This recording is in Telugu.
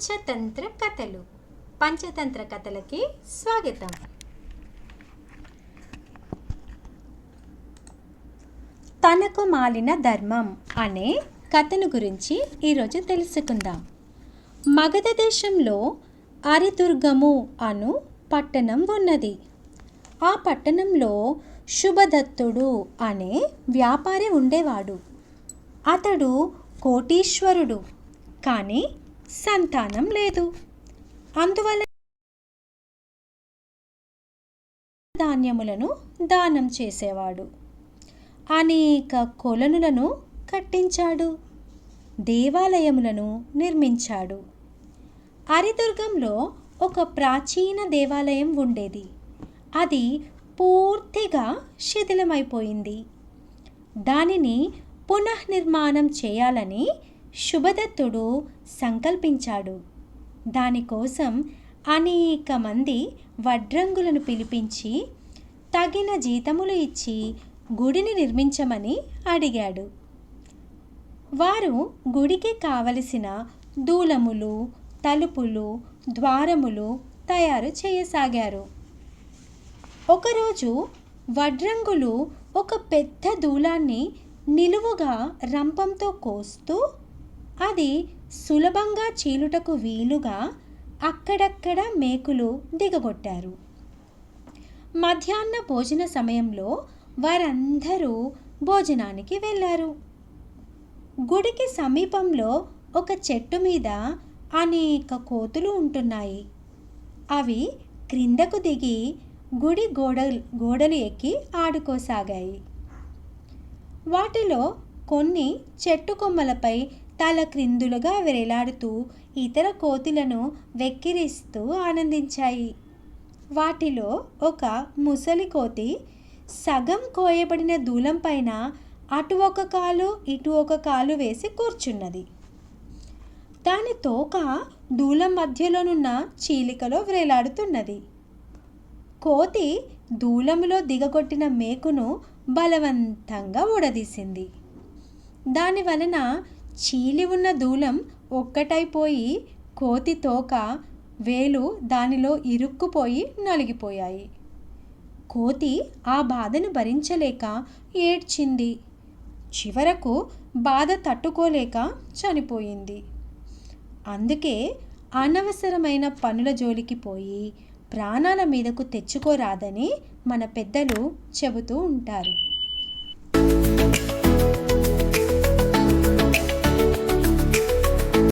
పంచతంత్ర కథలు. పంచతంత్ర కథలకి స్వాగతం. తనకు మాలిన ధర్మం అనే కథను గురించి ఈరోజు తెలుసుకుందాం. మగధ దేశంలో అరిదుర్గము అను పట్టణం ఉన్నది. ఆ పట్టణంలో శుభదత్తుడు అనే వ్యాపారి ఉండేవాడు. అతడు కోటీశ్వరుడు, కానీ సంతానం లేదు. అందువల్ల ధాన్యములను దానం చేసేవాడు. అనేక కొలనులను కట్టించాడు, దేవాలయములను నిర్మించాడు. అరిదుర్గంలో ఒక ప్రాచీన దేవాలయం ఉండేది. అది పూర్తిగా శిథిలమైపోయింది. దానిని పునఃనిర్మాణం చేయాలని శుభదత్తుడు సంకల్పించాడు. దానికోసం అనేక మంది వడ్రంగులను పిలిపించి తగిన జీతములు ఇచ్చి గుడిని నిర్మించమని అడిగాడు. వారు గుడికి కావలసిన దూలములు, తలుపులు, ద్వారములు తయారు చేయసాగారు. ఒకరోజు వడ్రంగులు ఒక పెద్ద దూలాన్ని నిలువుగా రంపంతో కోస్తూ అది సులభంగా చీలుటకు వీలుగా అక్కడక్కడ మేకులు దిగగొట్టారు. మధ్యాహ్న భోజన సమయంలో వారందరూ భోజనానికి వెళ్ళారు. గుడికి సమీపంలో ఒక చెట్టు మీద అనేక కోతులు ఉంటున్నాయి. అవి క్రిందకు దిగి గుడి గోడలు ఎక్కి ఆడుకోసాగాయి. వాటిలో కొన్ని చెట్టు కొమ్మలపై తల క్రిందులుగా వేలాడుతూ ఇతర కోతులను వెక్కిరిస్తూ ఆనందించాయి. వాటిలో ఒక ముసలి కోతి సగం కోయబడిన దూలం పైన అటు ఒక కాలు ఇటు ఒక కాలు వేసి కూర్చున్నది. దాని తోక దూలం మధ్యలోనున్న చీలికలో వేలాడుతున్నది. కోతి దూలములో దిగగొట్టిన మేకును బలవంతంగా ఊడదీసింది. దాని వలన చీలి ఉన్న దూలం ఒక్కటైపోయి కోతి తోక, వేలు దానిలో ఇరుక్కుపోయి నలిగిపోయాయి. కోతి ఆ బాధను భరించలేక ఏడ్చింది. చివరకు బాధ తట్టుకోలేక చనిపోయింది. అందుకే అనవసరమైన పనుల జోలికి పోయి ప్రాణాల మీదకు తెచ్చుకోరాదని మన పెద్దలు చెబుతూ ఉంటారు.